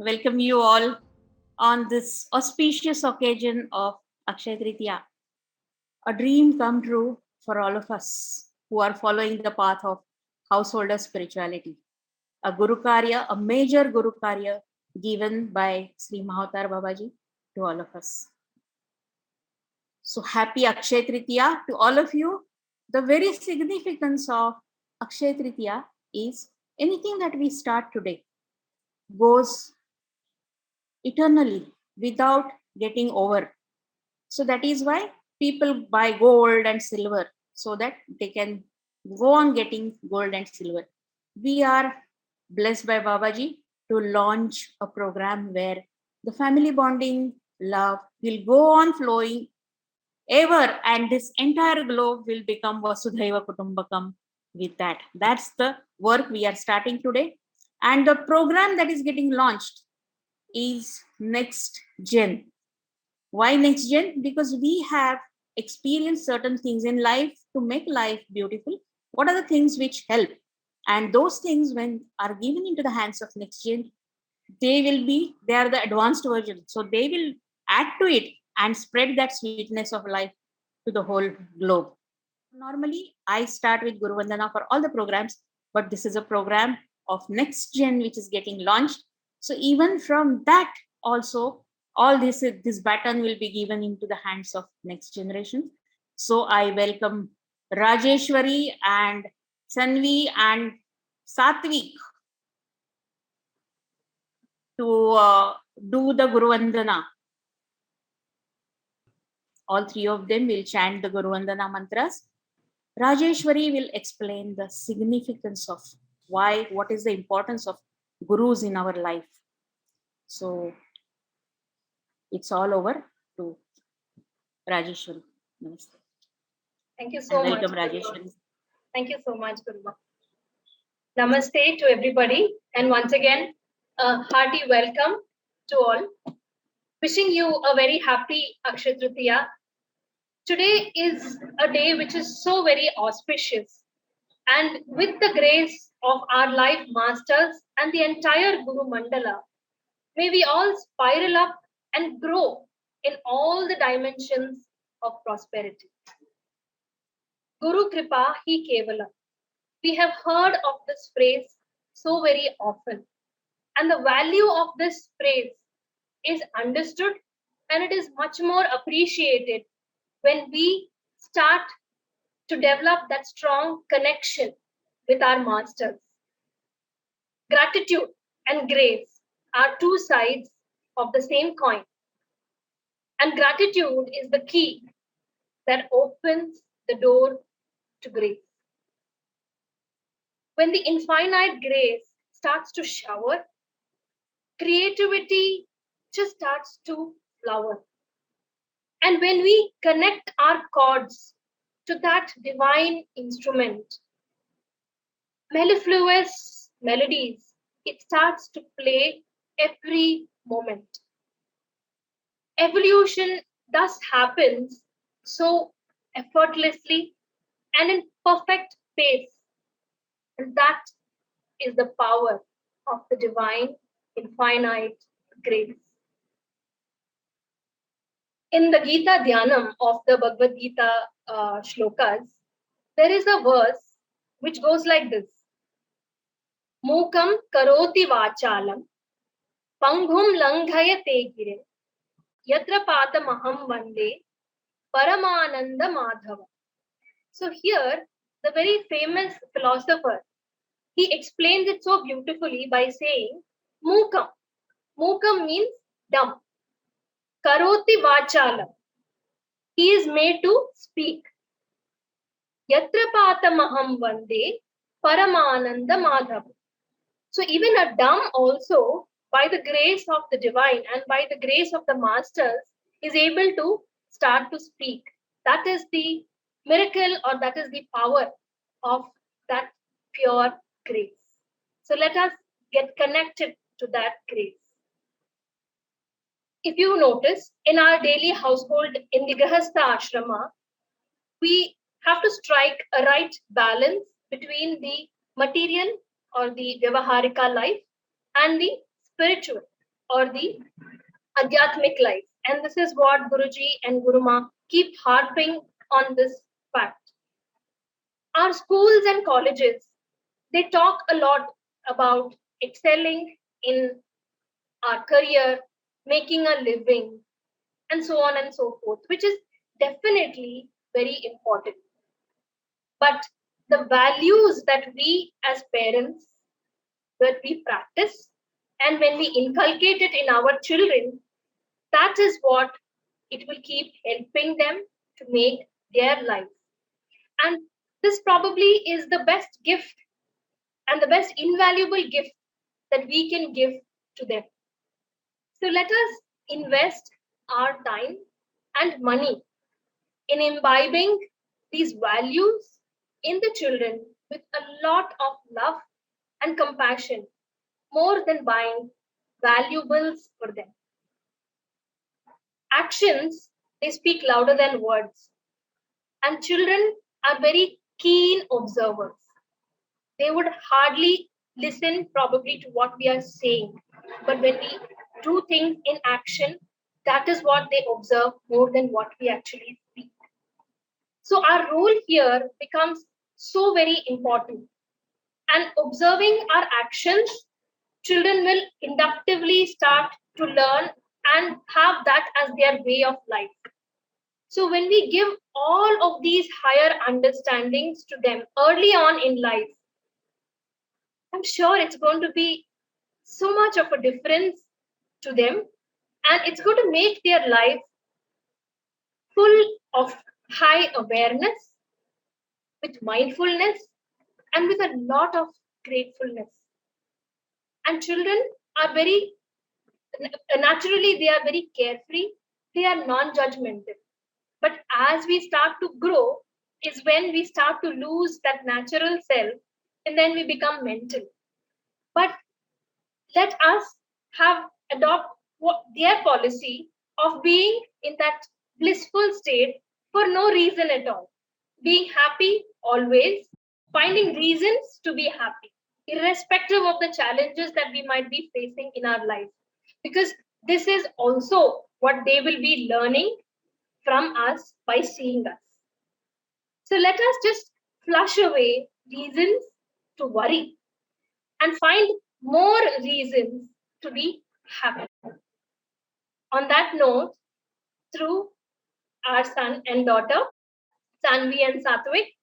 welcome you all on this auspicious occasion of Akshay Tritiya, a dream come true for all of us who are following the path of householder spirituality. A Guru Karya, a major Guru Karya given by Sri Mahatar Babaji to all of us. So happy Akshay Tritiya to all of you. The very significance of Akshay Tritiya is anything that we start today goes eternally without getting over. So that is why people buy gold and silver so that they can go on getting gold and silver. We are blessed by Babaji to launch a program where the family bonding love will go on flowing ever, and this entire globe will become Vasudhaiva Kutumbakam with that. That's the work we are starting today. And the program that is getting launched is Next Gen. Why Next Gen? Because we have experienced certain things in life to make life beautiful. What are the things which help? And those things, when are given into the hands of Next Gen, they are the advanced version. So they will add to it and spread that sweetness of life to the whole globe. Normally, I start with Guru Vandana for all the programs, but this is a program of Next Gen which is getting launched. So even from that, also, all this baton will be given into the hands of next generation. So I welcome Rajeshwari and Sanvi and Satvik to do the Guru Vandana. All three of them will chant the Guru Vandana mantras. Rajeshwari will explain the significance of what is the importance of gurus in our life. So it's all over to Rajeshwari. Namaste. Thank you so much. Welcome, Rajeshwari. Thank you so much, Guruma. Namaste to everybody. And once again, a hearty welcome to all. Wishing you a very happy Akshay Tritiya. Today is a day which is so very auspicious. And with the grace of our life masters and the entire Guru Mandala, may we all spiral up and grow in all the dimensions of prosperity. Guru Kripa Hi Kevala. We have heard of this phrase so very often. And the value of this phrase is understood and it is much more appreciated when we start to develop that strong connection with our masters. Gratitude and grace are two sides of the same coin. And gratitude is the key that opens the door to grace. When the infinite grace starts to shower, creativity just starts to flower. And when we connect our chords to that divine instrument, mellifluous melodies, it starts to play every moment. Evolution thus happens so effortlessly and in perfect pace. And that is the power of the divine, infinite grace. In the Gita Dhyanam of the Bhagavad Gita shlokas, there is a verse which goes like this. Mukam karoti vachalam, panghum langhayate gire, yatra patamaham vande, paramananda madhava. So here, the very famous philosopher, he explains it so beautifully by saying, Mukam. Mukam means dumb. Karoti vachalam. He is made to speak. Yatra patamaham vande, paramananda madhava. So even a dumb also, by the grace of the divine and by the grace of the masters, is able to start to speak. That is the miracle or that is the power of that pure grace. So let us get connected to that grace. If you notice, in our daily household, in the Grahastha Ashrama, we have to strike a right balance between the material or the Vyavaharika life and the spiritual. or the Adhyatmic life. And this is what Guruji and Guruma keep harping on this fact. Our schools and colleges, they talk a lot about excelling in our career, making a living, and so on and so forth, which is definitely very important. But the values that we as parents, that we practice, and when we inculcate it in our children, that is what it will keep helping them to make their life. And this probably is the best gift and the best invaluable gift that we can give to them. So let us invest our time and money in imbibing these values in the children with a lot of love and compassion, more than buying valuables for them. Actions, they speak louder than words, and children are very keen observers. They would hardly listen probably to what we are saying, but when we do things in action, that is what they observe more than what we actually speak. So our role here becomes so very important. And observing our actions, children will inductively start to learn and have that as their way of life. So when we give all of these higher understandings to them early on in life, I'm sure it's going to be so much of a difference to them, and it's going to make their life full of high awareness, with mindfulness, and with a lot of gratefulness. And children are very naturally, they are very carefree, they are non-judgmental. But as we start to grow is when we start to lose that natural self, and then we become mental. But let us have adopt their policy of being in that blissful state for no reason at all, being happy always, finding reasons to be happy irrespective of the challenges that we might be facing in our life, because this is also what they will be learning from us by seeing us. So let us just flush away reasons to worry and find more reasons to be happy. On that note, through our son and daughter, Sanvi and Satwik,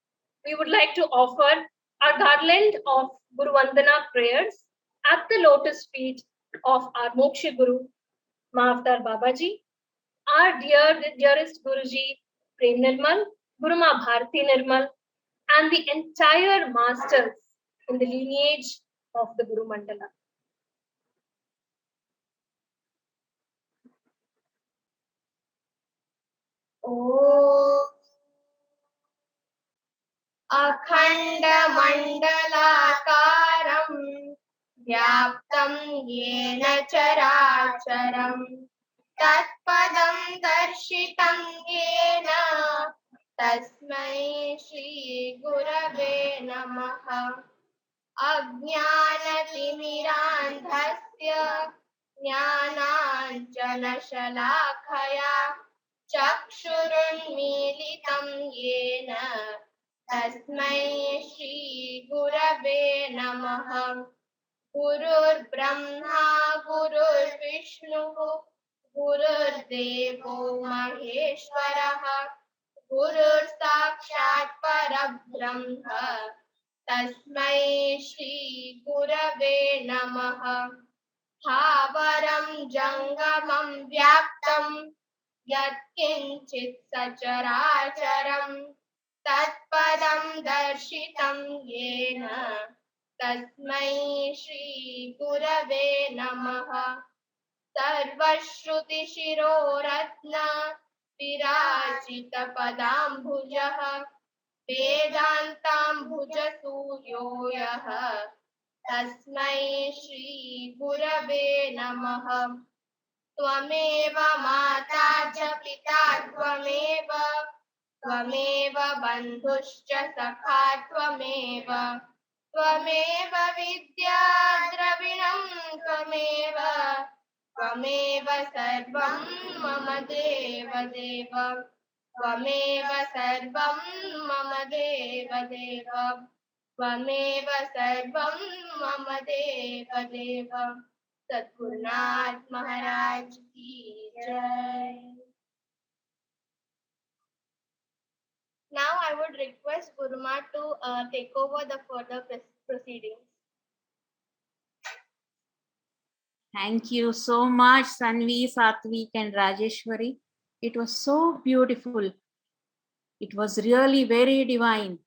we would like to offer our garland of Guru Vandana prayers at the lotus feet of our Moksha Guru, Mahavtar Babaji, our dearest Guruji, Prem Nirmal, Guruma Bharti Nirmal, and the entire masters in the lineage of the Guru Mandala. ॐ अखण्डमण्डलाकारं व्याप्तं येन चराचरं तत्पदं दर्शितं येन तस्मै श्रीगुरवे नमः। अज्ञानतिमिरान्धस्य ज्ञानाञ्जनशलाखया चक्षुरुन्मीलितं येन तस्मै श्रीगुरवे नमः। गुरुर्ब्रह्मा गुरुर्विष्णुः गुरुर्देवो महेश्वरः गुरुर्साक्षात् परब्रह्म तस्मै श्रीगुरवे नमः। स्थावरं जङ्गमं व्याप्तं यत्किञ्चित् सचराचरं तत्पदं दर्शितं येन तस्मै श्रीगुरवे नमः। सर्वश्रुतिशिरोरत्न विराजितपदाम्बुजः वेदान्ताम्बुजसूर्यो यः तस्मै श्रीगुरवे नमः। त्वमेव माता च पिता त्वमेव त्वमेव बन्धुश्च सखा त्वमेव त्वमेव विद्या द्रविणं त्वमेव त्वमेव सर्वं मम देव देव त्वमेव सर्वं मम देव देव त्वमेव सर्वं मम देव देव सद्गुरुनाथ महाराज की जय. Now I would request Guruma to take over the further proceedings. Thank you so much, Sanvi, Satvik, and Rajeshwari. It was so beautiful. It was really very divine.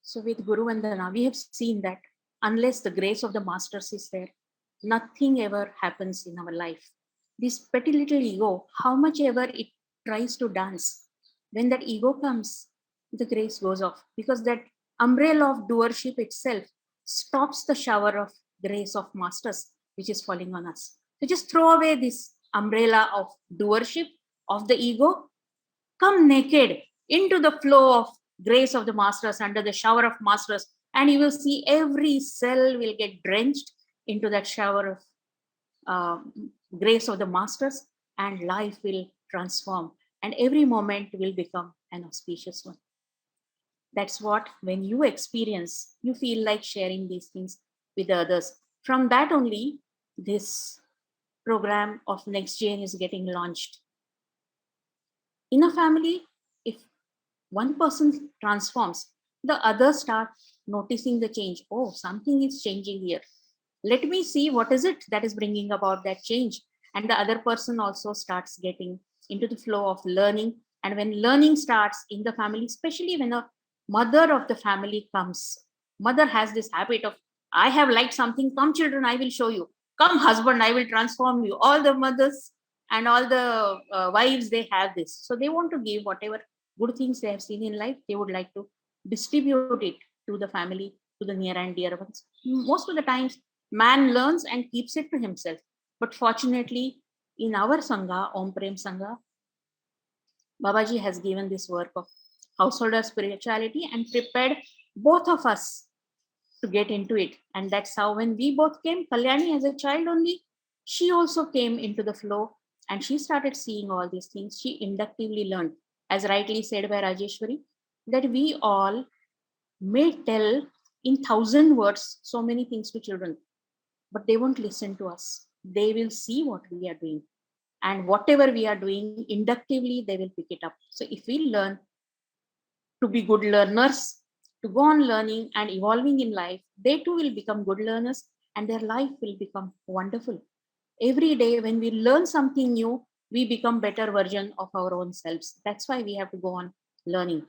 So with Guru Vandana, we have seen that unless the grace of the masters is there, nothing ever happens in our life. This petty little ego, how much ever it tries to dance, when that ego comes, the grace goes off, because that umbrella of doership itself stops the shower of grace of masters which is falling on us. So just throw away this umbrella of doership of the ego, come naked into the flow of grace of the masters, under the shower of masters, and you will see every cell will get drenched into that shower of grace of the masters, and life will transform, and every moment will become an auspicious one. That's what, when you experience, you feel like sharing these things with others. From that only, this program of Next Gen is getting launched. In a family, if one person transforms, the others start noticing the change. Oh, something is changing here. Let me see what is it that is bringing about that change. And the other person also starts getting into the flow of learning. And when learning starts in the family, especially when a mother of the family comes, mother has this habit of, I have liked something, come children, I will show you. Come husband, I will transform you. All the mothers and all the wives, they have this. So they want to give whatever good things they have seen in life, they would like to distribute it to the family, to the near and dear ones. Most of the times, man learns and keeps it to himself. But fortunately, in our Sangha, Om Prem Sangha, Babaji has given this work of householder spirituality and prepared both of us to get into it. And that's how, when we both came, Kalyani as a child only, she also came into the flow and she started seeing all these things. She inductively learned, as rightly said by Rajeshwari, that we all may tell in 1,000 words so many things to children, but they won't listen to us. They will see what we are doing. And whatever we are doing, inductively, they will pick it up. So if we learn to be good learners, to go on learning and evolving in life, they too will become good learners and their life will become wonderful. Every day when we learn something new, we become better version of our own selves. That's why we have to go on learning.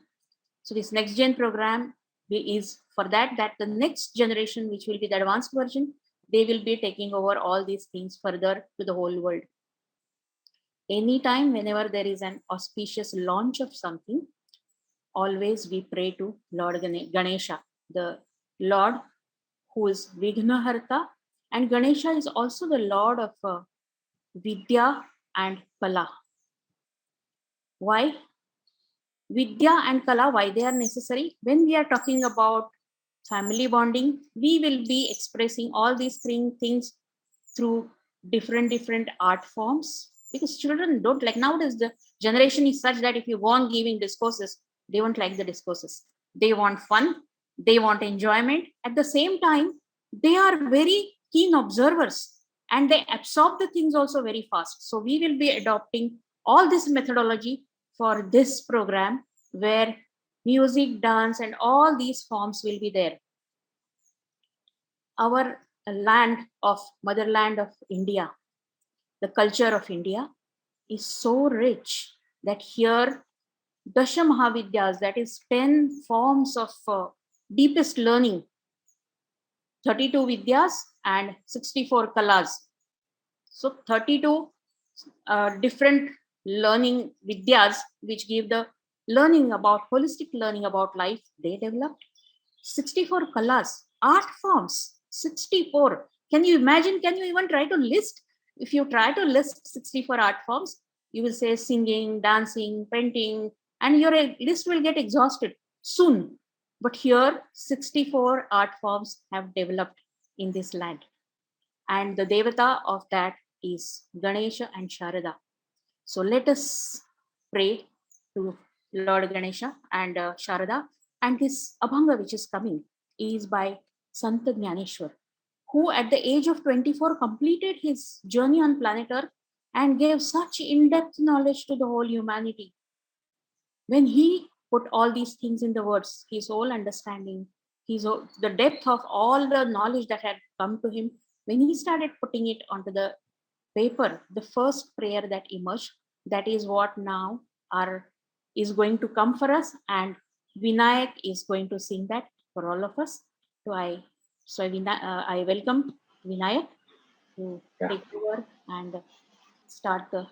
So this Next Gen program is for that the next generation, which will be the advanced version, they will be taking over all these things further to the whole world. Anytime, whenever there is an auspicious launch of something, always we pray to Lord Ganesha, the Lord who is Vignaharta, and Ganesha is also the Lord of Vidya and Kala. Why? Vidya and Kala, why they are necessary? When we are talking about family bonding, we will be expressing all these things through different art forms, because children don't like, nowadays the generation is such that if you go on giving discourses, they won't like the discourses. They want fun, they want enjoyment. At the same time, they are very keen observers and they absorb the things also very fast. So we will be adopting all this methodology for this program, where music, dance, and all these forms will be there. Our land of motherland of India, the culture of India is so rich that here Dasha Mahavidyas, that is 10 forms of deepest learning, 32 Vidyas and 64 Kalas. So 32 different learning Vidyas, which give the learning about, holistic learning about life, they developed. 64 Kalas, art forms, 64. Can you imagine? Can you even try to list? If you try to list 64 art forms, you will say singing, dancing, painting, and your list will get exhausted soon. But here, 64 art forms have developed in this land. and the Devata of that is Ganesha and Sharada. So let us pray to Lord Ganesha and Sharada. And this Abhanga which is coming is by Sant Jnaneshwar, who at the age of 24 completed his journey on planet Earth and gave such in-depth knowledge to the whole humanity. When he put all these things in the words, his whole understanding, the depth of all the knowledge that had come to him, when he started putting it onto the paper, the first prayer that emerged, that is what now is going to come for us, and Vinayak is going to sing that for all of us. I welcome Vinayak to take over and start the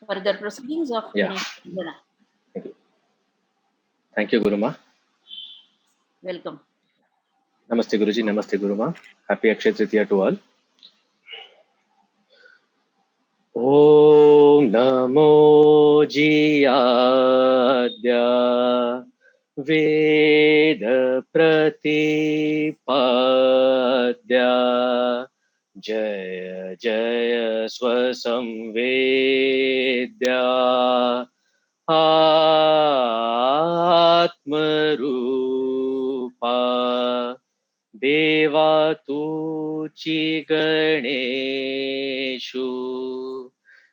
further proceedings of Ganesh Vandana. Thank you, Guruma. Welcome. Namaste, Guruji. Namaste, Guruma. Happy Akshaya Tritiya to all. Om Namo Jiyadya Veda Pratipadya Jaya Jaya Swasamvedya Atmarupa Deva Tuchi Ganeshu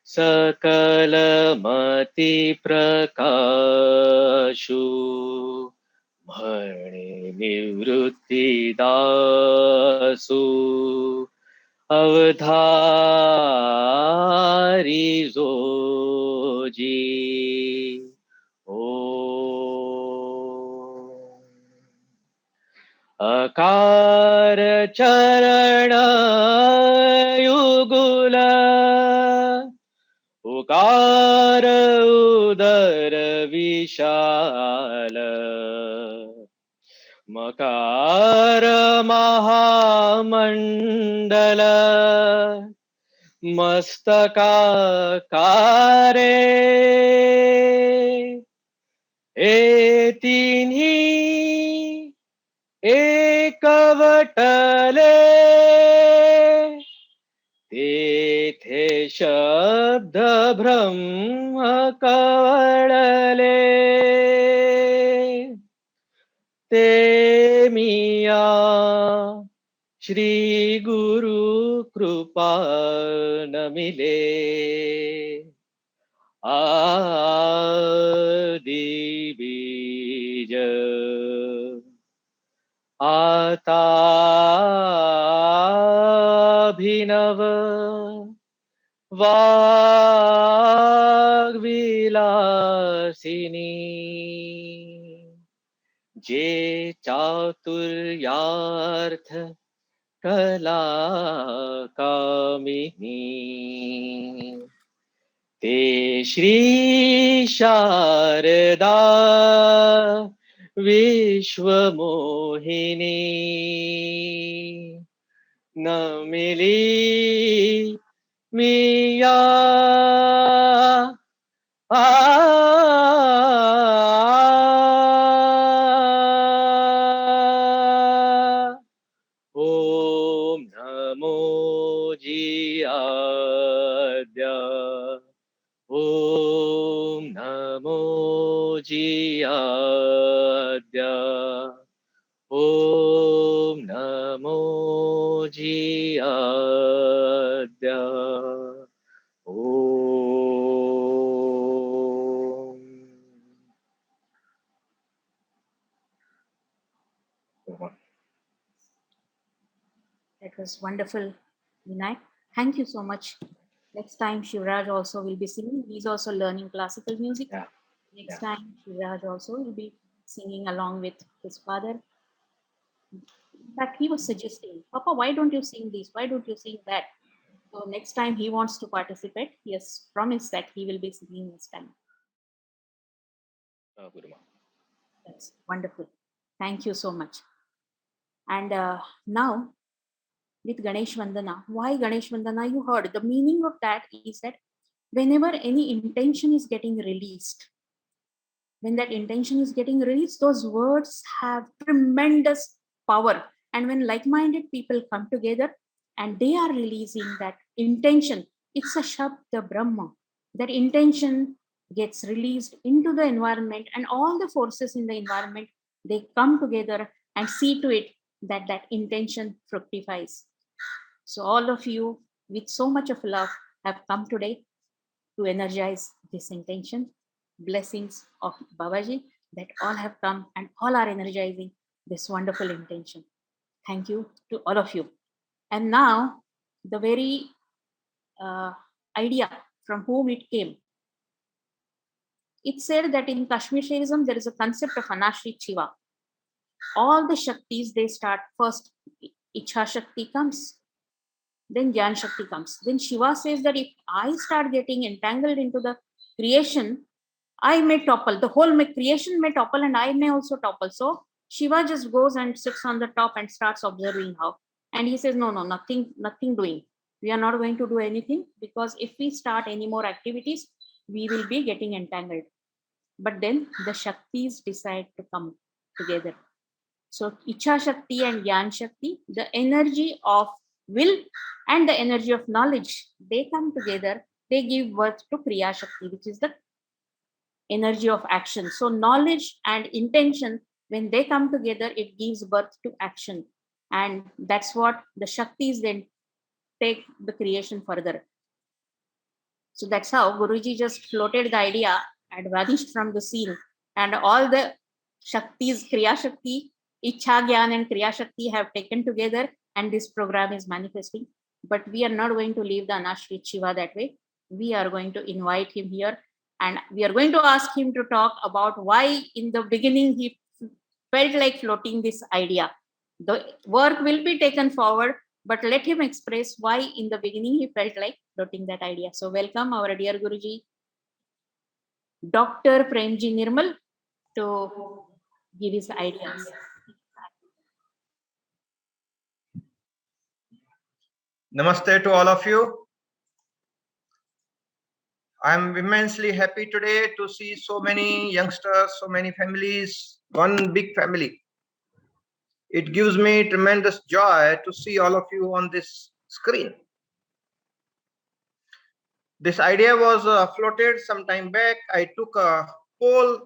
Sakalamati Prakashu Bhani Nivrutti Dasu Avadhari Zoji Akar Charana Yugula Ukar Udara Vishala Makara Mahamandala Mastaka Kare Etinhi Ekavattale Tethe Shabda Brahma Kavalale Te Miya Shri Guru Krupa Namile Adi Bija Ata Bhinav Vagvilasini Je Chaturyartha Kala Kamini Te Shri Sharada Vishwamohini Namili Miya Om Namo Jiyadya Om Namo Jiyadya Om Namo Jiyadya Om. That was wonderful, Vinayak. Thank you so much. Next time, Shivraj also will be singing. He's also learning classical music. Yeah. Next time, Shivraj also will be singing along with his father. In fact, he was suggesting, Papa, why don't you sing this? Why don't you sing that? So next time he wants to participate. He has promised that he will be singing next time. Guruma. That's wonderful. Thank you so much. And now, with Ganesh Vandana, why Ganesh Vandana? You heard the meaning of that is that whenever any intention is getting released, when that intention is getting released, those words have tremendous power. And when like-minded people come together, and they are releasing that intention. It's a Shabda Brahma. That intention gets released into the environment, and all the forces in the environment, they come together and see to it that that intention fructifies. So all of you, with so much of love, have come today to energize this intention. Blessings of Babaji that all have come and all are energizing this wonderful intention. Thank you to all of you. And now, the very idea from whom it came. It said that in Kashmir Shaivism, there is a concept of Anashrit Shiva. All the Shaktis, they start first, Ichha Shakti comes, then Jnana Shakti comes. Then Shiva says that if I start getting entangled into the creation, I may topple. The whole creation may topple and I may also topple. So Shiva just goes and sits on the top and starts observing how. And he says, no, nothing doing. We are not going to do anything, because if we start any more activities, we will be getting entangled. But then the Shaktis decide to come together. So Ichha Shakti and Jnana Shakti, the energy of will and the energy of knowledge, they come together, they give birth to Kriya Shakti, which is the energy of action. So knowledge and intention, when they come together, it gives birth to action. And that's what the Shaktis then take the creation further. So that's how Guruji just floated the idea and vanished from the scene. And all the Shaktis, Kriya Shakti, Ichha Gyan and Kriya Shakti have taken together, and this program is manifesting. But we are not going to leave the Anashrit Shiva that way. We are going to invite him here, and we are going to ask him to talk about why in the beginning he felt like floating this idea. The work will be taken forward, but let him express why in the beginning he felt like floating that idea. So welcome our dear Guruji, Dr. Premji Nirmal, to give his ideas. Namaste to all of you. I'm immensely happy today to see so many youngsters, so many families, one big family. It gives me tremendous joy to see all of you on this screen. This idea was floated some time back. I took a poll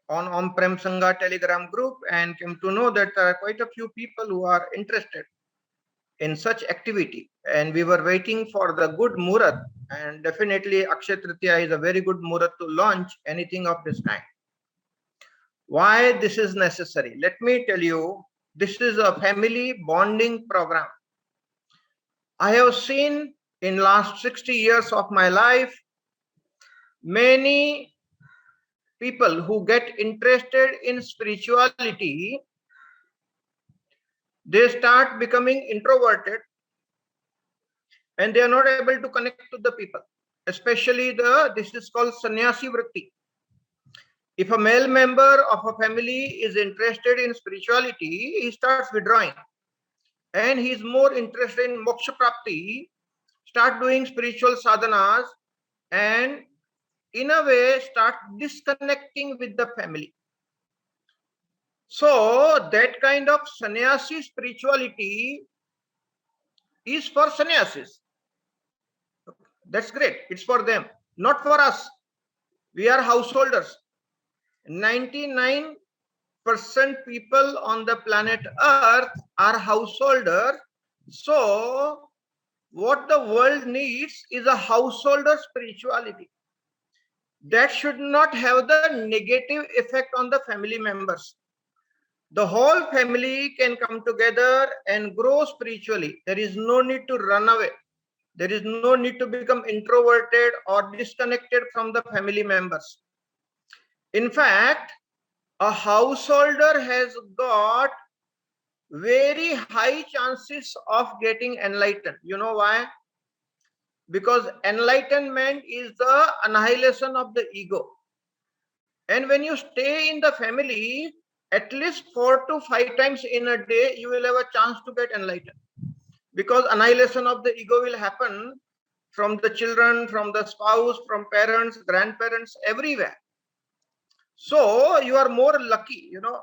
on Om-Prem Sangha Telegram group and came to know that there are quite a few people who are interested in such activity, and we were waiting for the good Murat, and definitely Akshaya Tritiya is a very good Murat to launch anything of this kind. Why this is necessary? Let me tell you, this is a family bonding program. I have seen in last 60 years of my life, many people who get interested in spirituality, they start becoming introverted and they are not able to connect to the people, especially this is called sannyasi vritti. If a male member of a family is interested in spirituality, he starts withdrawing and he is more interested in moksha prapti, start doing spiritual sadhanas, and in a way start disconnecting with the family. So that kind of sannyasi spirituality is for sannyasis. That's great. It's for them, not for us. We are householders. 99% people on the planet Earth are householders. So what the world needs is a householder spirituality. That should not have the negative effect on the family members. The whole family can come together and grow spiritually. There is no need to run away. There is no need to become introverted or disconnected from the family members. In fact, a householder has got very high chances of getting enlightened. You know why? Because enlightenment is the annihilation of the ego. And when you stay in the family, at least 4 to 5 times in a day, you will have a chance to get enlightened. Because annihilation of the ego will happen from the children, from the spouse, from parents, grandparents, everywhere. So you are more lucky, you know.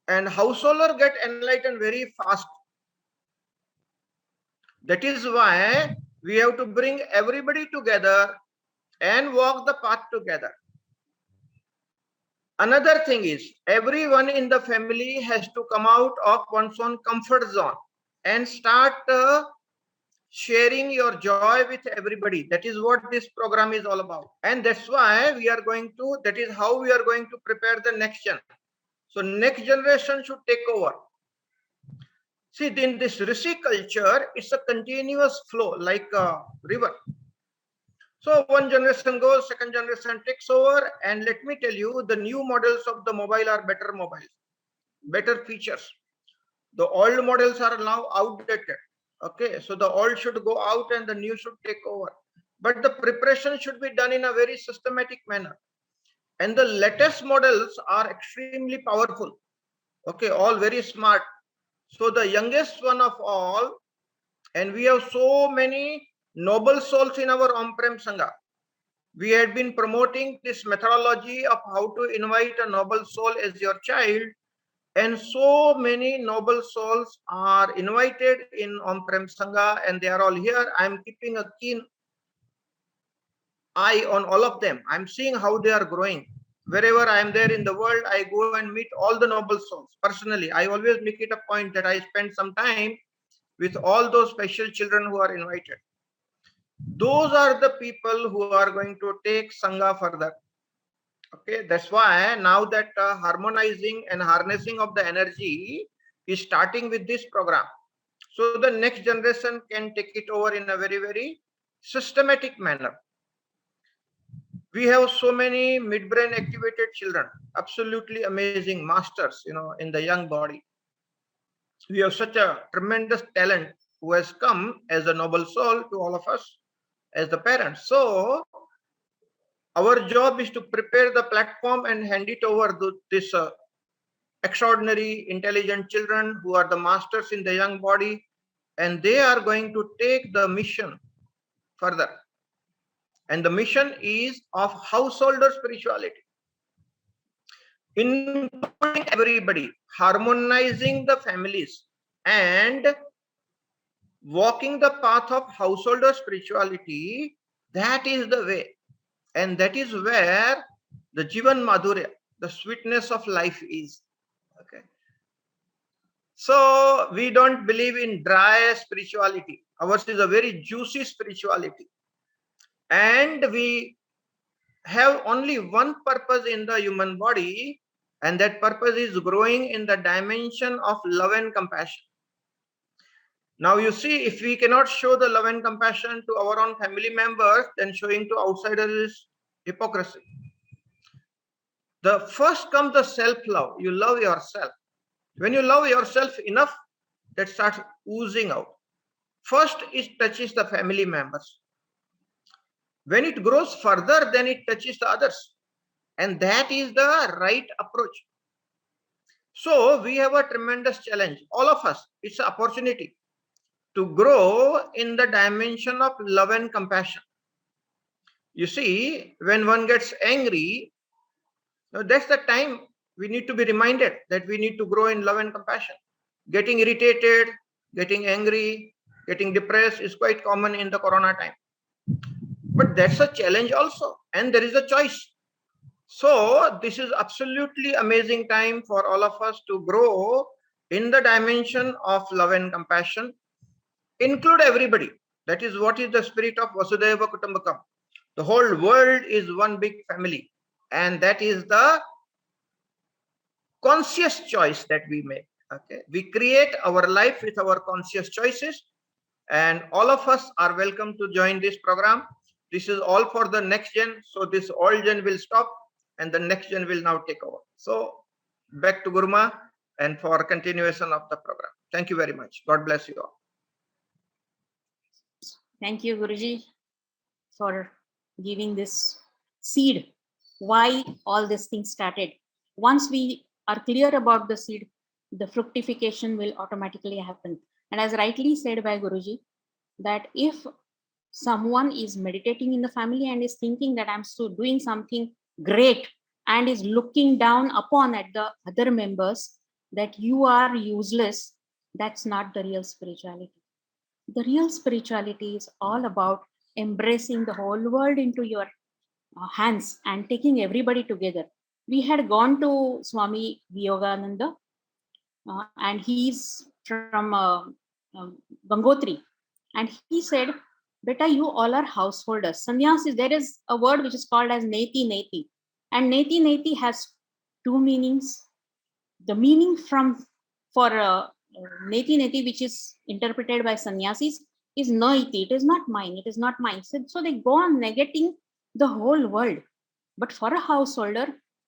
And householder get enlightened very fast. That is why we have to bring everybody together and walk the path together. Another thing is, everyone in the family has to come out of one's own comfort zone and start sharing your joy with everybody. That is what this program is all about. And that's why we are going to, that is how we are going to prepare the next gen. So next generation should take over. See, in this Rishi culture, it's a continuous flow like a river. So one generation goes, second generation takes over. And let me tell you, the new models of the mobile are better mobiles, better features. The old models are now outdated. Okay, so the old should go out and the new should take over. But the preparation should be done in a very systematic manner. And the latest models are extremely powerful. Okay, all very smart. So the youngest one of all, and we have so many noble souls in our on-prem Sangha. We had been promoting this methodology of how to invite a noble soul as your child. And so many noble souls are invited in on-prem Sangha and they are all here. I'm keeping a keen eye on all of them. I'm seeing how they are growing. Wherever I am there in the world, I go and meet all the noble souls. Personally, I always make it a point that I spend some time with all those special children who are invited. Those are the people who are going to take Sangha further. Okay, that's why now that harmonizing and harnessing of the energy is starting with this program. So the next generation can take it over in a very, very systematic manner. We have so many midbrain activated children, absolutely amazing masters, in the young body. We have such a tremendous talent who has come as a noble soul to all of us as the parents. So our job is to prepare the platform and hand it over to this extraordinary, intelligent children who are the masters in the young body, and they are going to take the mission further. And the mission is of householder spirituality, including everybody, harmonizing the families and walking the path of householder spirituality. That is the way. And that is where the Jivan Madhurya, the sweetness of life is. Okay. So we don't believe in dry spirituality. Ours is a very juicy spirituality. And we have only one purpose in the human body, and that purpose is growing in the dimension of love and compassion. Now you see, if we cannot show the love and compassion to our own family members, then showing to outsiders is hypocrisy. The first comes the self-love. You love yourself. When you love yourself enough, that starts oozing out. First, it touches the family members. When it grows further, then it touches the others. And that is the right approach. So we have a tremendous challenge. All of us, it's an opportunity to grow in the dimension of love and compassion. You see, when one gets angry, that's the time we need to be reminded that we need to grow in love and compassion. Getting irritated, getting angry, getting depressed is quite common in the corona time. But that's a challenge also, and there is a choice. So this is absolutely amazing time for all of us to grow in the dimension of love and compassion. Include everybody. That is what is the spirit of Vasudhaiva Kutumbakam. The whole world is one big family. And that is the conscious choice that we make. Okay, we create our life with our conscious choices, and all of us are welcome to join this program. This is all for the next gen. So this old gen will stop and the next gen will now take over. So back to Guruma and for continuation of the program. Thank you very much. God bless you all. Thank you, Guruji, for giving this seed. Why all these things started. Once we are clear about the seed, the fructification will automatically happen. And as rightly said by Guruji, that if someone is meditating in the family and is thinking that I'm still doing something great and is looking down upon at the other members that you are useless, that's not the real spirituality. The real spirituality is all about embracing the whole world into your hands and taking everybody together. We had gone to Swami Yogananda, and he's from Gangotri, and he said, "Beta, you all are householders. Sannyas there is a word which is called as neti neti, and neti neti has two meanings. The meaning for neti neti, which is interpreted by sannyasis, is no iti. It is not mine. It is not mine. So they go on negating the whole world. But for a householder,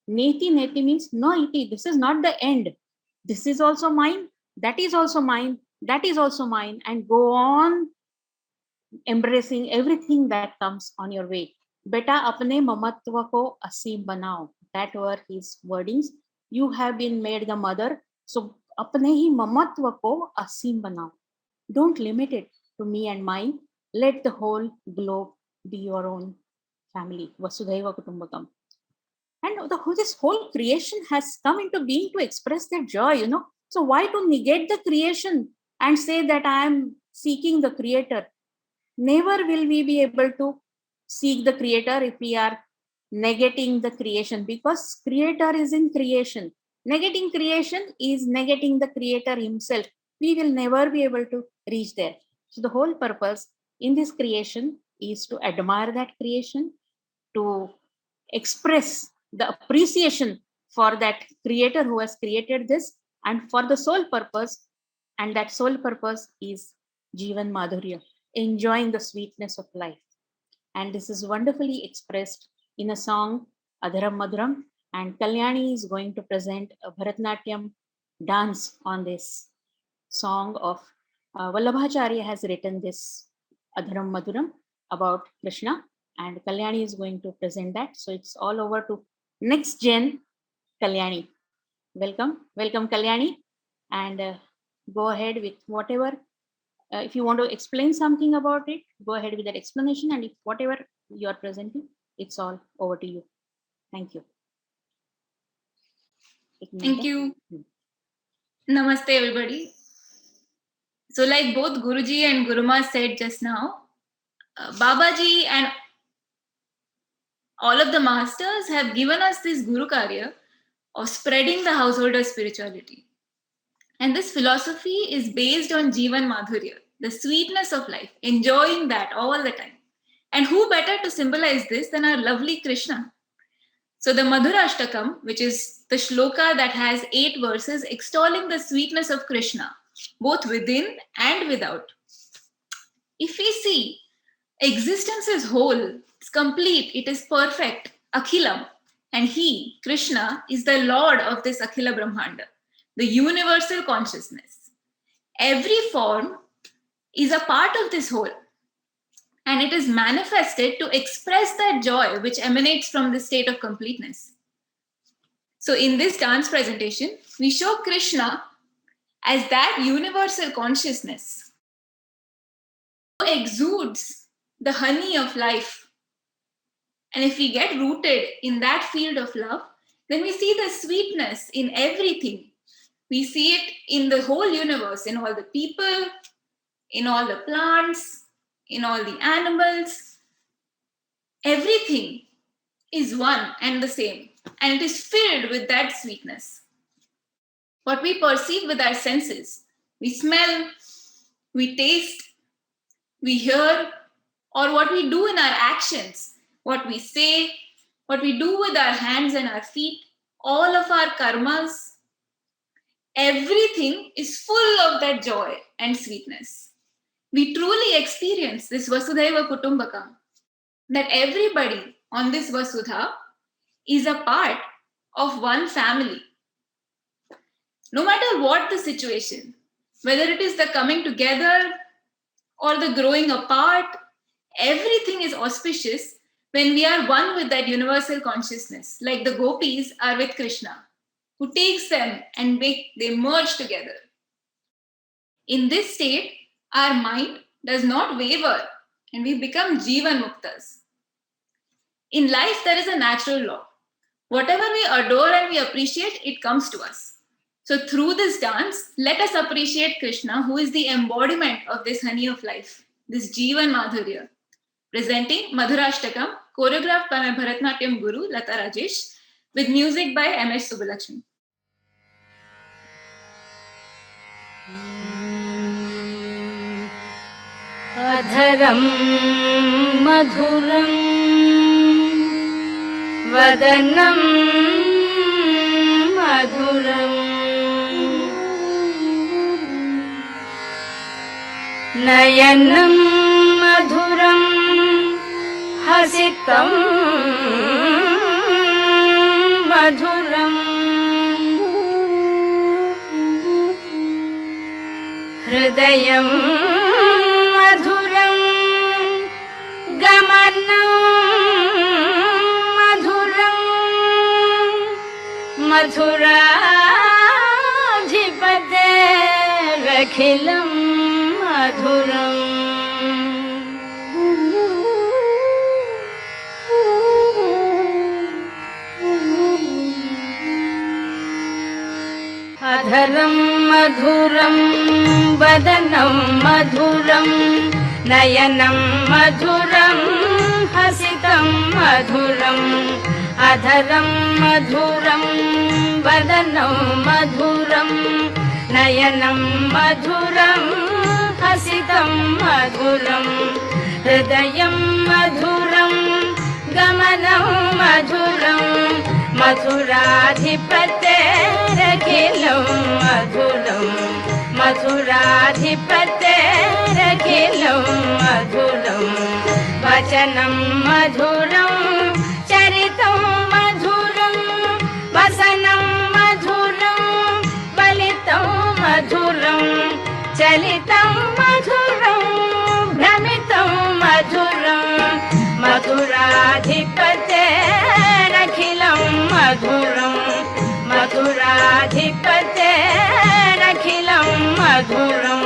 neti neti means no iti. This is not the end. This is also mine. That is also mine. That is also mine, and go on embracing everything that comes on your way. Beta apne mamatva ko asim banao. That were his wordings. You have been made the mother, so apne hi mamatva ko asim banao. Don't limit it to me and mine. Let the whole globe be your own family. Vasudhaiva Kutumbakam. And this whole creation has come into being to express that joy, So why to negate the creation and say that I am seeking the creator? Never will we be able to seek the creator if we are negating the creation, because creator is in creation. Negating creation is negating the creator himself. We will never be able to reach there. So the whole purpose in this creation is to admire that creation, to express the appreciation for that creator who has created this, and for the sole purpose, and that sole purpose is Jivan Madhurya, enjoying the sweetness of life. And this is wonderfully expressed in a song, Adharam Madhuram, and Kalyani is going to present a Bharatnatyam dance on this song of Vallabhacharya has written this Adharam Madhuram about Krishna, and Kalyani is going to present that. So it's all over to next gen Kalyani. Welcome Kalyani, and go ahead with whatever. If you want to explain something about it, go ahead with that explanation, and if whatever you are presenting, it's all over to you. Thank you. Thank you. Namaste, everybody. So like both Guruji and Guruma said just now, Babaji and all of the masters have given us this Guru Karya of spreading the householder spirituality. And this philosophy is based on Jivan Madhurya, the sweetness of life, enjoying that all the time. And who better to symbolize this than our lovely Krishna? So the Madhurashtakam, which is the shloka that has 8 verses extolling the sweetness of Krishna, both within and without. If we see, existence is whole, it's complete, it is perfect, Akhilam. And he, Krishna, is the Lord of this Akhila Brahmanda, the universal consciousness. Every form is a part of this whole, and it is manifested to express that joy which emanates from the state of completeness. So in this dance presentation, we show Krishna as that universal consciousness who exudes the honey of life. And if we get rooted in that field of love, then we see the sweetness in everything. We see it in the whole universe, in all the people, in all the plants, in all the animals. Everything is one and the same, and it is filled with that sweetness. What we perceive with our senses, we smell, we taste, we hear, or what we do in our actions, what we say, what we do with our hands and our feet, all of our karmas, everything is full of that joy and sweetness. We truly experience this Vasudhaiva Kutumbakam, that everybody on this Vasudha is a part of one family. No matter what the situation, whether it is the coming together or the growing apart, everything is auspicious when we are one with that universal consciousness, like the gopis are with Krishna, who takes them and they merge together. In this state, our mind does not waver and we become Jivan Muktas. In life, there is a natural law. Whatever we adore and we appreciate, it comes to us. So through this dance, let us appreciate Krishna, who is the embodiment of this honey of life, this Jeevan Madhurya. Presenting Madhurashtakam, choreographed by my Bharatnatyam guru, Lata Rajesh, with music by M.S. Subbalakshmi. अधरं मधुरं वदनं मधुरं नयनं मधुरं हसितं मधुरं हृदयं मधुरं गमनं मधुरं मथुराधिपतेरखिलं मधुरम् अधरं मधुरं वदनं मधुरं नयनं मधुरं हसितं मधुरम् अधरं मधुरं वदनं मधुरं नयनं मधुरं हसितं मधुरं हृदयं मधुरं गमनं मधुरं मथुराधिपतेरखिलं मधुरं मथुराधिपतेरखिलं मधुरं वचनं मधुरं चरितं मधुरं वसनं मधुरं बलितं मधुरं चलितं मधुरं भ्रमितं मधुरं मथुराधिपतेरखिलं मधुरं मथुराधिपतेरखिलं मधुरं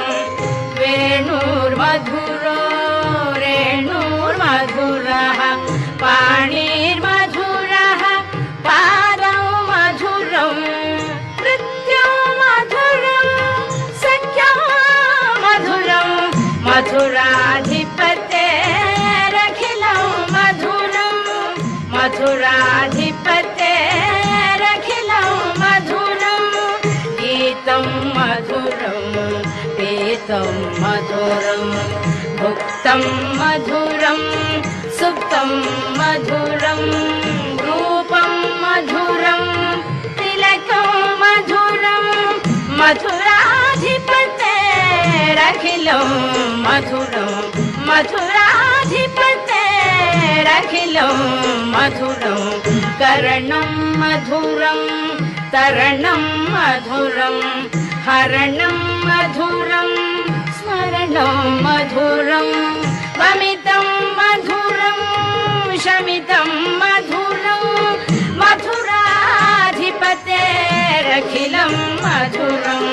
वेणुर्मधुरो रेणुर्मधुरः पाणिर्मधुरः पादौ मधुरं नृत्यं मधुरं सख्यं मधुरं मथुराधिपतेरखिलं मधुरं मथुराधिपतेरखिलं मधुरं गीतं मधुरं पीतं मधुरं भुक्तं मधुरं सुप्तं मधुरं रूपं मधुरं तिलकं मधुरं मथुराधिपतेरखिलं मधुरं मथुराधिपतेरखिलं मधुरं कर्णं मधुरं तरणं मधुरं हरणं मधुरं स्मरणं मधुरं वमितं मधुरं शमितं मधुरं मथुराधिपतेरखिलं मधुरं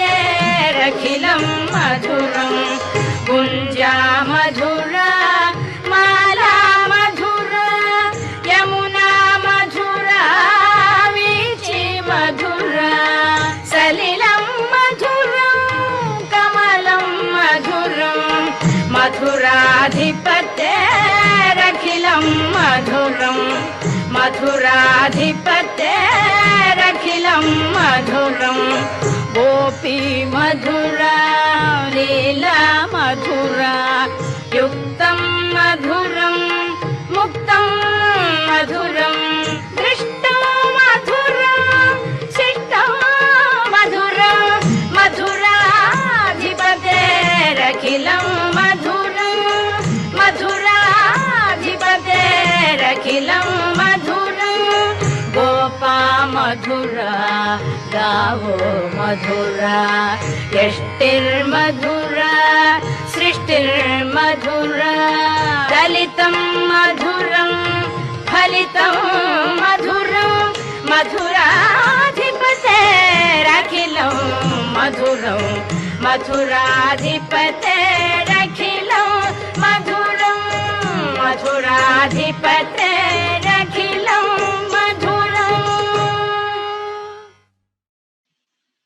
मथुराधिपतेरखिलं मधुरं गुञ्जा मधुरा माला मधुरा यमुना मधुरा वीची मधुरा सलिलं मधुरं कमलं मधुरं मथुराधिपतेरखिलं मधुरं मथुराधिपतेरखिलं मधुरं गोपी मधुरा लीला मधुरा युक्तं मधुरं मुक्तं मधुरं दृष्टं मधुरं शिष्टं मधुरं मथुराधिपतेरखिलं मधुरं मथुराधिपतेरखिलं मधुरं गोपा मधुरा गावो मधुरा यष्टिर्मधुरा सृष्टिर्मधुरा दलितं मधुरं फलितं मधुरं मथुराधिपतेरखिलं मधुरं मथुराधिपतेरखिलं मधुरं मथुराधिपतेरखिलं मधुरम्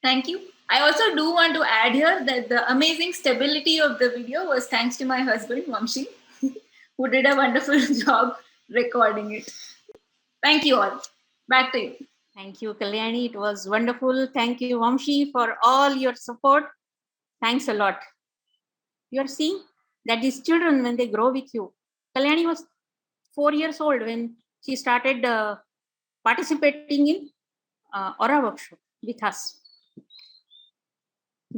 Thank you. I also do want to add here that the amazing stability of the video was thanks to my husband, Vamshi, who did a wonderful job recording it. Thank you all. Back to you. Thank you, Kalyani. It was wonderful. Thank you, Vamshi, for all your support. Thanks a lot. You are seeing that these children, when they grow with you, Kalyani was 4 years old when she started participating in Aura workshop with us.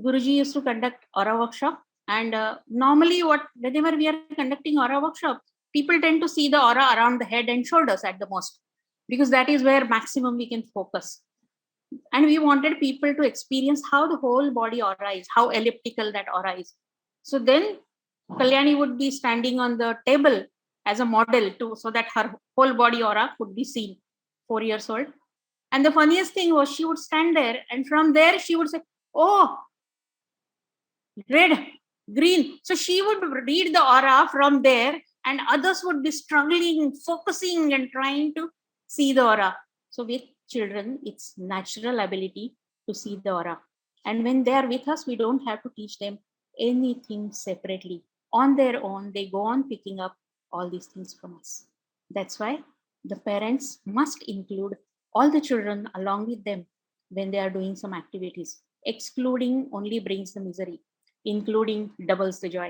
Guruji used to conduct Aura workshop, and normally whenever we are conducting Aura workshop, people tend to see the aura around the head and shoulders at the most, because that is where maximum we can focus. And we wanted people to experience how the whole body aura is, how elliptical that aura is. So then Kalyani would be standing on the table as a model so that her whole body aura could be seen. 4 years old. And the funniest thing was she would stand there, and from there she would say, "Oh, red, green." So she would read the aura from there, and others would be struggling, focusing, and trying to see the aura. So with children, it's natural ability to see the aura. And when they are with us, we don't have to teach them anything separately. On their own, they go on picking up all these things from us. That's why the parents must include all the children along with them when they are doing some activities. Excluding only brings the misery. Including doubles the joy.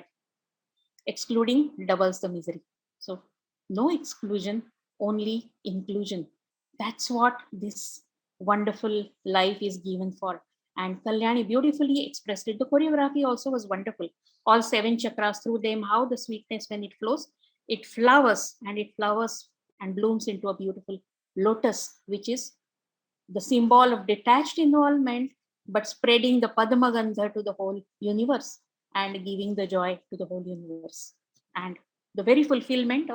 Excluding doubles the misery. So no exclusion, only inclusion. That's what this wonderful life is given for. And Kalyani beautifully expressed it. The choreography also was wonderful. All 7 chakras through them, how the sweetness, when it flows, it flowers and blooms into a beautiful lotus, which is the symbol of detached involvement, but spreading the Padma Gandha to the whole universe and giving the joy to the whole universe. And the very fulfillment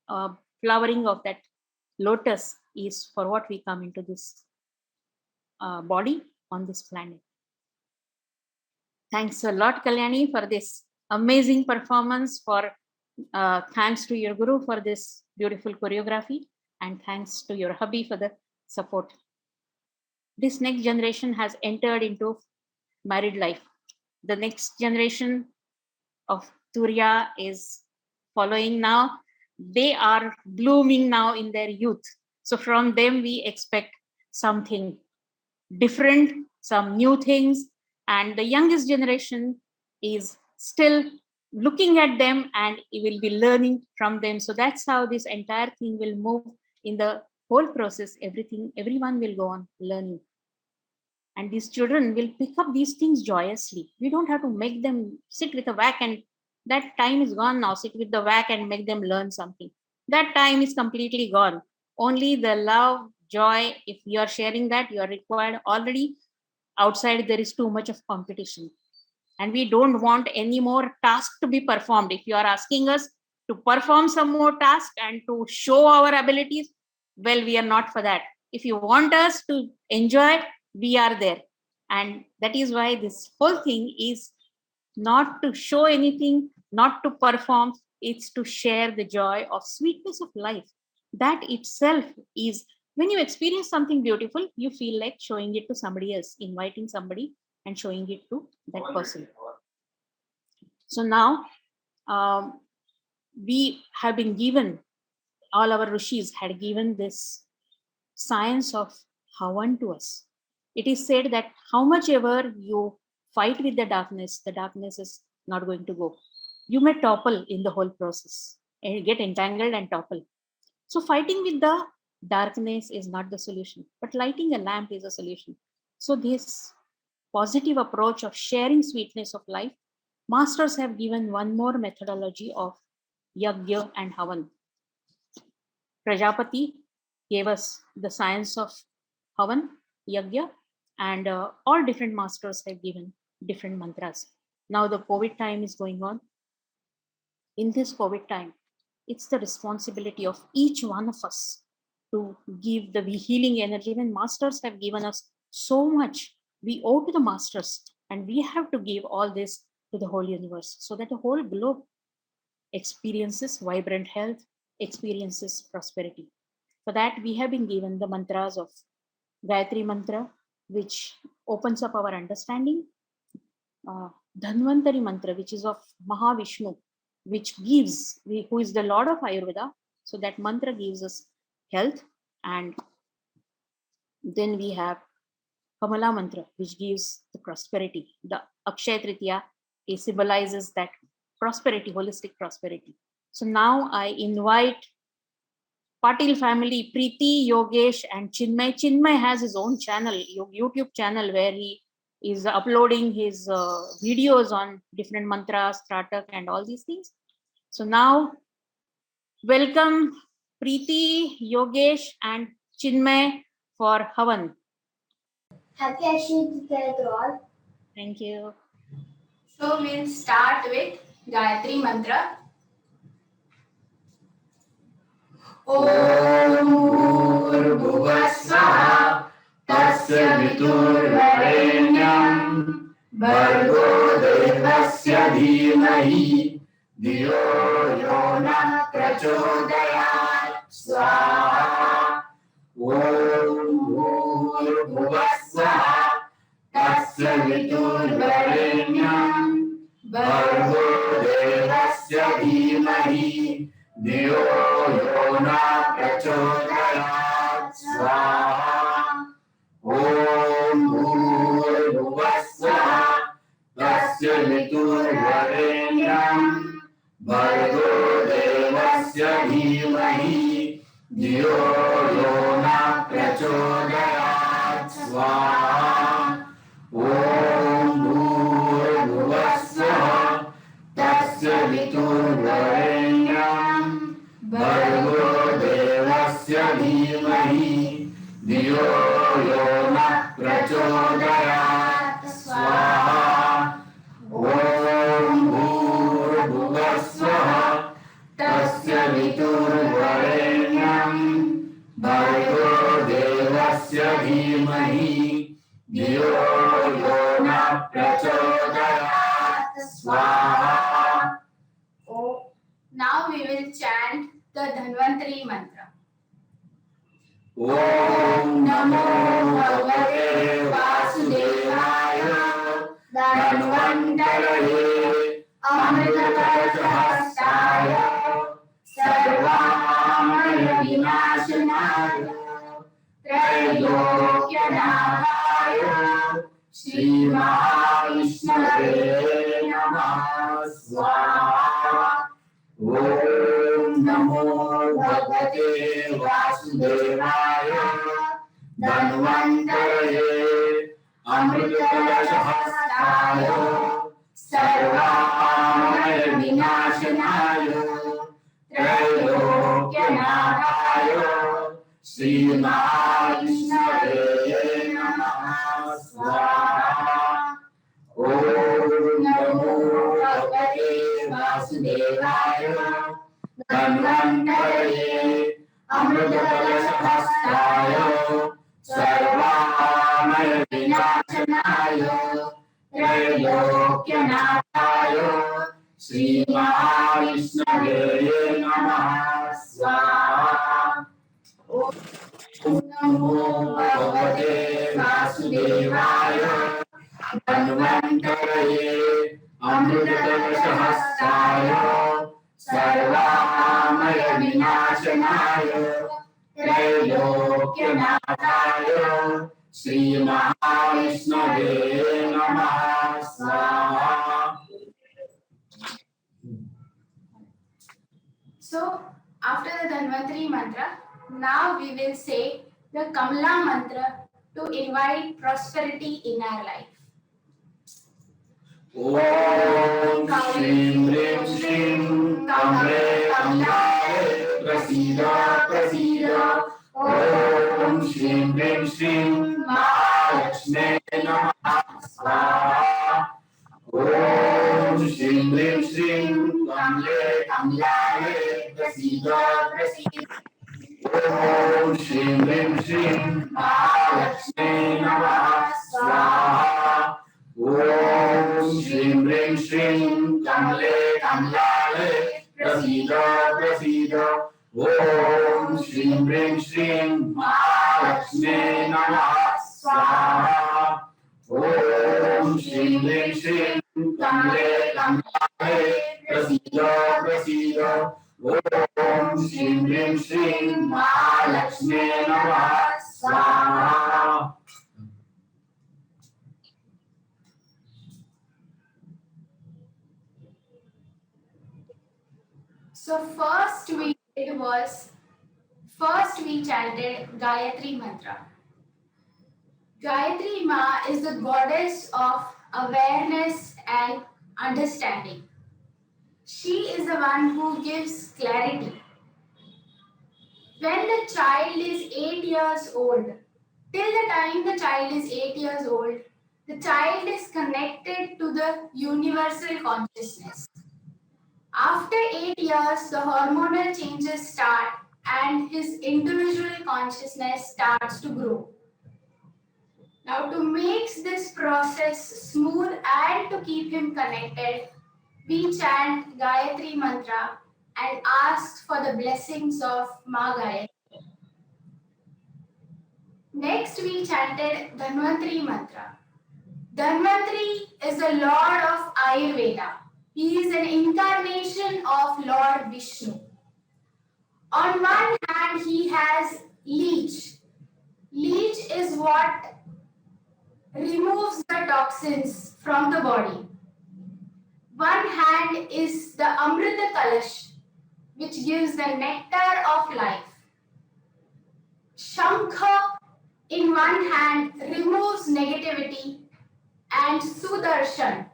of flowering of that lotus is for what we come into this body on this planet. Thanks a lot, Kalyani, for this amazing performance. Thanks to your guru for this beautiful choreography, and thanks to your hubby for the support. This next generation has entered into married life. The next generation of Turiya is following now. They are blooming now in their youth. So from them, we expect something different, some new things. And the youngest generation is still looking at them and will be learning from them. So that's how this entire thing will move in the whole process. Everyone will go on learning. And these children will pick up these things joyously. We don't have to make them sit with a whack, and that time is gone now. Sit with the whack and make them learn something. That time is completely gone. Only the love, joy, if you are sharing that, you are required already. Outside, there is too much of competition. And we don't want any more tasks to be performed. If you are asking us to perform some more tasks and to show our abilities, well, we are not for that. If you want us to enjoy, we are there. And that is why this whole thing is not to show anything, not to perform. It's to share the joy of sweetness of life. That itself is, when you experience something beautiful, you feel like showing it to somebody else, inviting somebody and showing it to that person. So now we have been given, all our rishis had given this science of Havan to us. It is said that how much ever you fight with the darkness is not going to go. You may topple in the whole process and get entangled and topple. So fighting with the darkness is not the solution, but lighting a lamp is a solution. So this positive approach of sharing sweetness of life, masters have given one more methodology of Yagya and Havan. Prajapati gave us the science of Havan, Yagya, and all different masters have given different mantras. Now the COVID time is going on. In this COVID time, it's the responsibility of each one of us to give the healing energy. When masters have given us so much, we owe to the masters, and we have to give all this to the whole universe so that the whole globe experiences vibrant health, experiences prosperity. For that, we have been given the mantras of Gayatri Mantra, which opens up our understanding. Dhanvantari mantra, which is of Mahavishnu, which gives, who is the Lord of Ayurveda. So that mantra gives us health. And then we have Kamala mantra, which gives the prosperity. The Akshaya Tritiya symbolizes that prosperity, holistic prosperity. So now I invite Patil family, Preeti, Yogesh, and Chinmay. Chinmay has his own channel, YouTube channel, where he is uploading his videos on different mantras, Tratak, and all these things. So now, welcome Preeti, Yogesh, and Chinmay for Havan. Happy Akshaya Tritiya to all. Thank you. So we'll start with Gayatri mantra. Om Bhuvasvaha Tasya Viturvarenyam Bhargo Devasya Dhimahi Dhiyo Yona Prachodayat Swaha. Om Bhuvasvaha Tasya Viturvarenyam Bhargo Devasya Dhimahi Dhiyo Yona Prachodayat Swaha. Om Bhuvasvaha Tasya Viturvarenyam Bhargo Devasya Dhimahi Dhiyo Yona Prachodayat Swaha. Om Bhuvasvaha Tasya Viturvarenyam Bhargo Devasya Dhimahi Dhiyo Yona Prachodayat Swaha. Om Bhuvasvaha Tasya Viturvarenyam Bhargo Devasya Dhimahi Dhiyo Yona Prachodayat Swaha. Now we will chant the Dhanvantari mantra. Om Namo Bhagavate Vasudevaya Dhanvantaraye Amritakajahastaya Sarvamaya Vinashanaya Trailokyanahaya Shri Mahavishnave Namah Swaha. Om Namo Bhagavate Vasudevaya Dhanvantaraye Amritakajahastaya Sarvamaya Vinashanaya Trailokyanahaya Shri Mahavishnave Namah Swaha. Om Namo Bhagavate Vasudevaya Dhanvantaraye Amritakajahastaya Sarvamaya Vinashanaya Trailokyanahaya Shri Mahavishnave Namah Swaha. Om Namo Bhagavate Vasudevaya Dhanvantaraye Amritakajahastaya Sarvamaya Vinashanaya Trailokyanahaya Shri Mahavishnave Namah Swaha. So, after the Dhanvantari mantra, now we will say the Kamala mantra to invite prosperity in our life. Om Shrim Rim Shrim Kamle Kamlaye Prasida Prasida. Om Shrim Rim Shrim Mahalakshmi Namah Swaha. Om Shrim Rim Shrim Kamle Kamlaye Prasida Prasida. Om Shrim Rim Shrim Mahalakshmi Namah Swaha. Om Shrim Rim Shrim Kamle Kamlaye Prasida Prasida. Om Shrim Rim Shrim Mahalakshmi Namah Swaha. Om Shrim Lim Shrim Kamle Kamle Prasida Prasida. Om Shrim Lim Shrim Mahalakshmi Namah Swaha. So first we chanted Gayatri mantra. Gayatri Ma is the goddess of awareness and understanding. She is the one who gives clarity. When the child is 8 years old, till the time the child is 8 years old, the child is connected to the universal consciousness. After 8 years, the hormonal changes start and his individual consciousness starts to grow. Now, to make this process smooth and to keep him connected, we chant Gayatri Mantra and ask for the blessings of Ma Gayatri. Next, we chanted Dhanvantari Mantra. Dhanvantari is the Lord of Ayurveda. He is an incarnation of Lord Vishnu. On one hand, he has leech. Leech is what removes the toxins from the body. One hand is the Amrita Kalash, which gives the nectar of life. Shankha in one hand removes negativity, and Sudarshan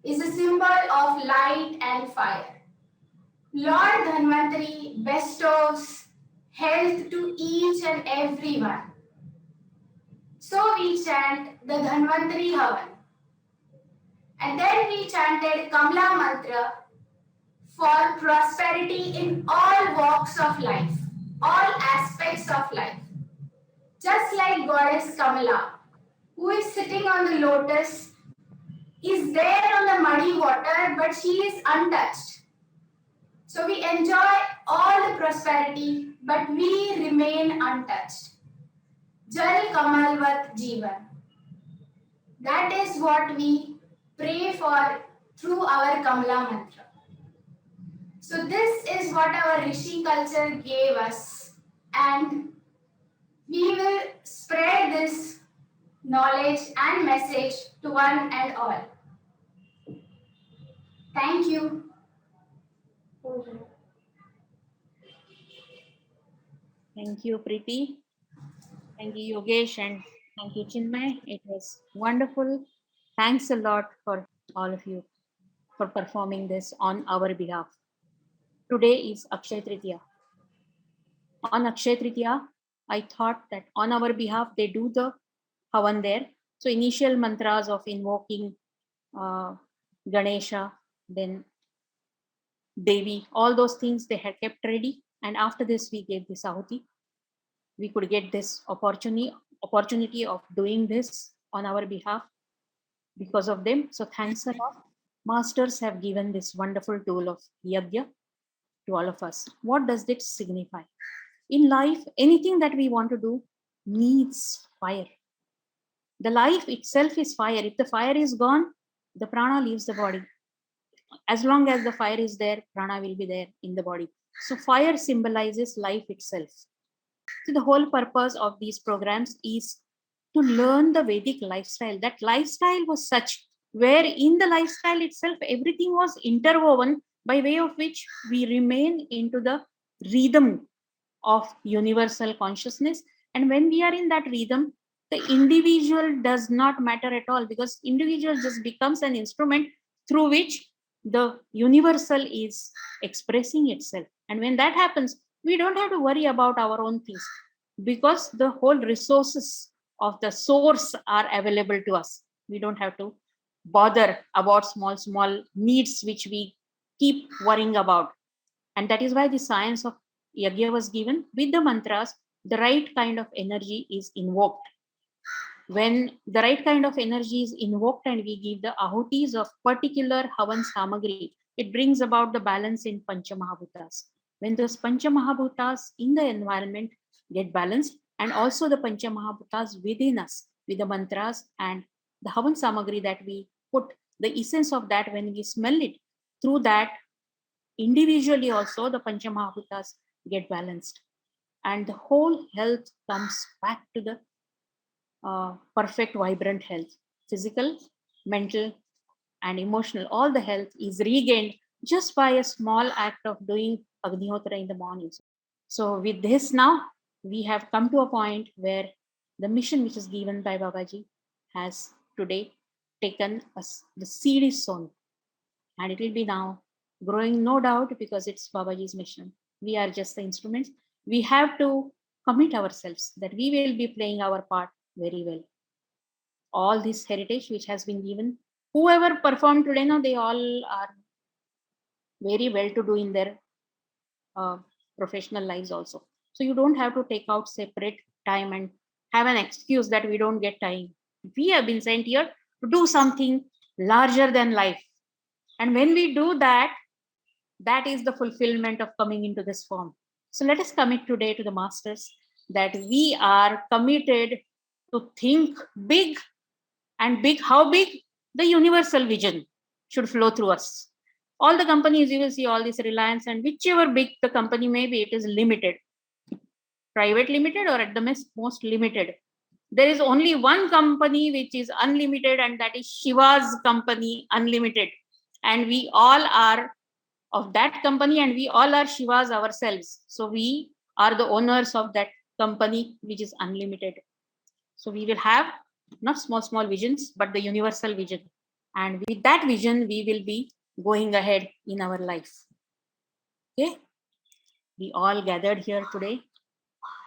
is a symbol of light and fire. Lord Dhanvantari bestows health to each and everyone. So we chant the Dhanvantari Havan. And then we chanted Kamla Mantra for prosperity in all walks of life, all aspects of life. Just like Goddess Kamala, who is sitting on the lotus, is there on the muddy water, but she is untouched. So we enjoy all the prosperity, but we remain untouched. Jal Kamalvat Jeevan. That is what we pray for through our Kamala mantra. So this is what our Rishi culture gave us, and we will spread this knowledge and message to one and all. Thank you. Thank you, Preeti. Thank you, Yogesh, and thank you, Chinmay. It was wonderful. Thanks a lot for all of you for performing this on our behalf. Today is Akshaya Tritiya. On Akshaya Tritiya, I thought that on our behalf, they do the Havan there. So initial mantras of invoking Ganesha, then Devi, all those things they had kept ready. And after this, we gave this Ahuti. We could get this opportunity of doing this on our behalf because of them. So thanks a lot. Masters have given this wonderful tool of Yajna to all of us. What does it signify? In life, anything that we want to do needs fire. The life itself is fire. If the fire is gone, the prana leaves the body. As long as the fire is there, prana will be there in the body. So fire symbolizes life itself. So the whole purpose of these programs is to learn the Vedic lifestyle. That lifestyle was such where in the lifestyle itself, everything was interwoven by way of which we remain into the rhythm of universal consciousness. And when we are in that rhythm, the individual does not matter at all, because individual just becomes an instrument through which the universal is expressing itself. And when that happens, we don't have to worry about our own things, because the whole resources of the source are available to us. We don't have to bother about small needs which we keep worrying about. And that is why the science of Yajna was given. With the mantras, the right kind of energy is invoked. When the right kind of energy is invoked and we give the ahutis of particular Havan Samagri, it brings about the balance in Pancha Mahabhutas. When those Pancha Mahabhutas in the environment get balanced, and also the Pancha Mahabhutas within us with the mantras and the Havan Samagri that we put, the essence of that, when we smell it, through that, individually also the Panchamahabutas get balanced. And the whole health comes back to the perfect, vibrant health. Physical, mental, and emotional, all the health is regained just by a small act of doing Agnihotra in the mornings. So with this now, we have come to a point where the mission which is given by Babaji has today taken us, the seed is sown, and it will be now growing, no doubt, because it's Babaji's mission. We are just the instruments. We have to commit ourselves that we will be playing our part very well. All this heritage which has been given, whoever performed today, now they all are very well to do in their professional lives also. So you don't have to take out separate time and have an excuse that we don't get time. We have been sent here to do something larger than life. And when we do that, that is the fulfillment of coming into this form. So let us commit today to the masters that we are committed to think big, and big, how big? The universal vision should flow through us. All the companies, you will see all this Reliance, and whichever big the company may be, it is limited, private limited, or at the most limited. There is only one company which is unlimited, and that is Shiva's company, Unlimited. And we all are of that company, and we all are Shivas ourselves. So we are the owners of that company which is unlimited. So we will have not small visions, but the universal vision. And with that vision, we will be going ahead in our life. Okay, we all gathered here today.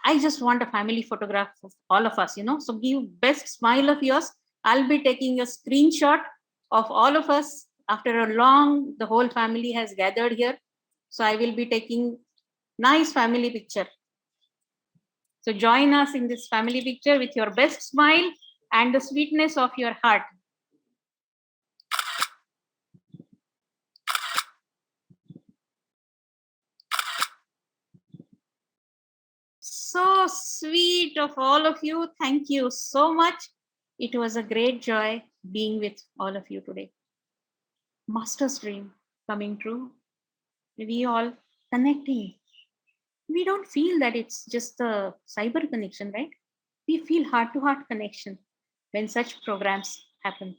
I just want a family photograph of all of us, so give best smile of yours. I'll be taking a screenshot of all of us. After a long, the whole family has gathered here. So I will be taking nice family picture. So join us in this family picture with your best smile and the sweetness of your heart. So sweet of all of you. Thank you so much. It was a great joy being with all of you today. Master's dream coming true. We all connecting. We don't feel that it's just a cyber connection, right? We feel heart-to-heart connection when such programs happen.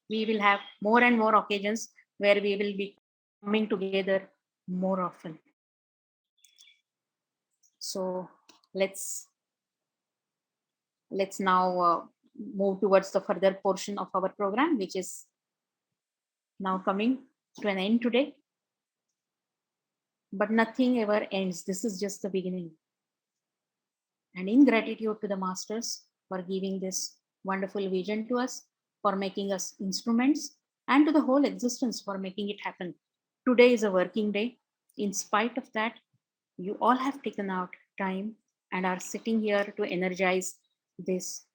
We will have more and more occasions where we will be coming together more often. So let's now move towards the further portion of our program, which is now coming to an end today. But nothing ever ends. This is just the beginning. And in gratitude to the masters for giving this wonderful vision to us, for making us instruments, and to the whole existence for making it happen. Today is a working day. In spite of that, you all have taken out time and are sitting here to energize this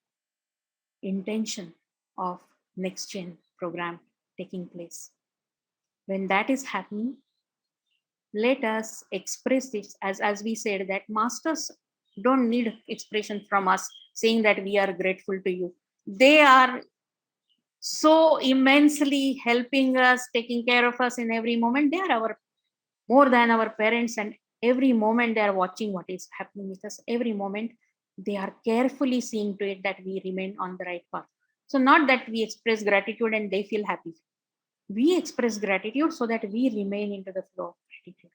intention of next gen program taking place. When that is happening, let us express this, as we said, that masters don't need expression from us saying that we are grateful to you. They are so immensely helping us, taking care of us in every moment. They are more than our parents, and every moment they are watching what is happening with us. Every moment they are carefully seeing to it that we remain on the right path. So not that we express gratitude and they feel happy. We express gratitude so that we remain into the flow of gratitude.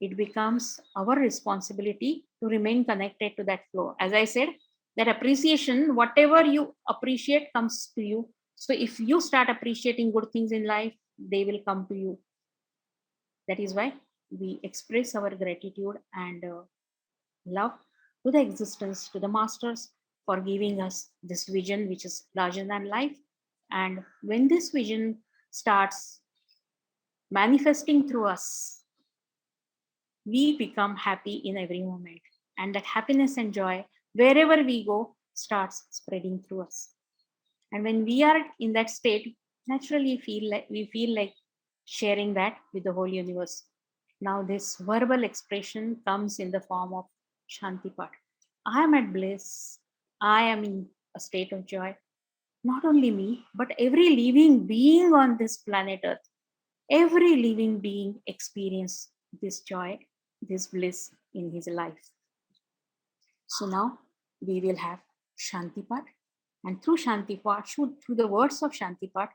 It becomes our responsibility to remain connected to that flow. As I said, that appreciation, whatever you appreciate comes to you. So if you start appreciating good things in life, they will come to you. That is why we express our gratitude and love to the existence, to the masters, for giving us this vision which is larger than life. And when this vision starts manifesting through us, we become happy in every moment. And that happiness and joy, wherever we go, starts spreading through us. And when we are in that state, naturally we feel like sharing that with the whole universe. Now this verbal expression comes in the form of Shanti Path. I am at bliss. I am in a state of joy. not only me, but every living being on this planet Earth, every living being experience this joy, this bliss in his life. So now we will have Shanti Path, and through Shanti Path, through the words of Shanti Path,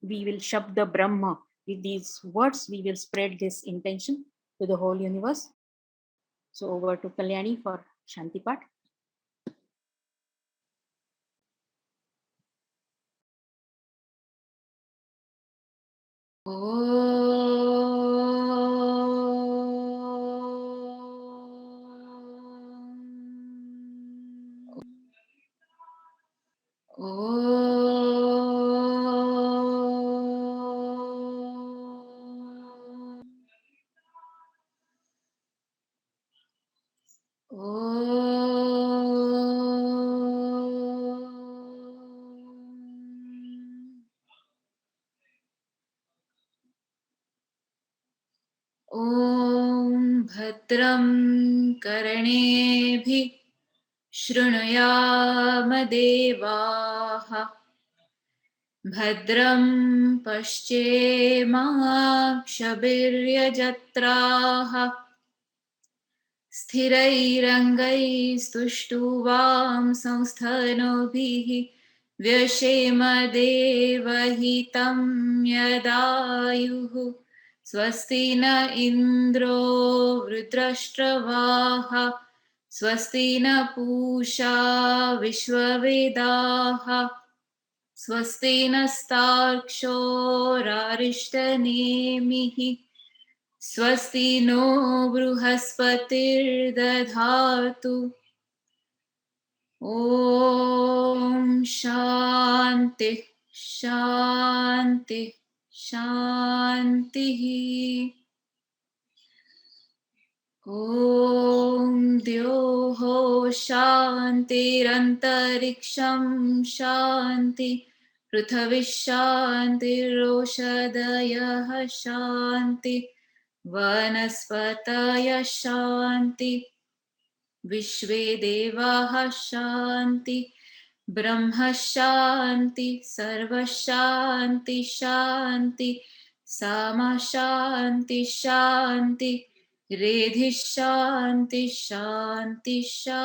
we will Shabda Brahma. With these words, we will spread this intention to the whole universe. So over to Kalyani for Shanti Path. ॐ भद्रं कर्णेभिः शृणुयाम देवाः भद्रं पश्येमाक्षभिर्यजत्राः स्थिरैरङ्गैस्तुष्टुवां संस्थानोभिः व्यशेम देवहितं यदायुः स्वस्ति न इन्द्रो वृत्रष्ट्रवाः स्वस्ति न पूषा विश्ववेदाः स्वस्ति नस्तार्क्ष्यो रारिष्टनेमिः स्वस्ति नो बृहस्पतिर्दधातु ॐ शान्ति शान्ति शान्तिः ॐ द्योः शान्तिरन्तरिक्षं शान्ति पृथिवी शान्तिरोषधयः शान्ति वनस्पतय शान्ति विश्वे देवाः शान्ति ब्रह्म शान्ति सर्व शान्ति शान्ति सामा शान्ति शान्ति रेधि शान्ति शान्ति शान्तिः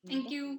Thank you.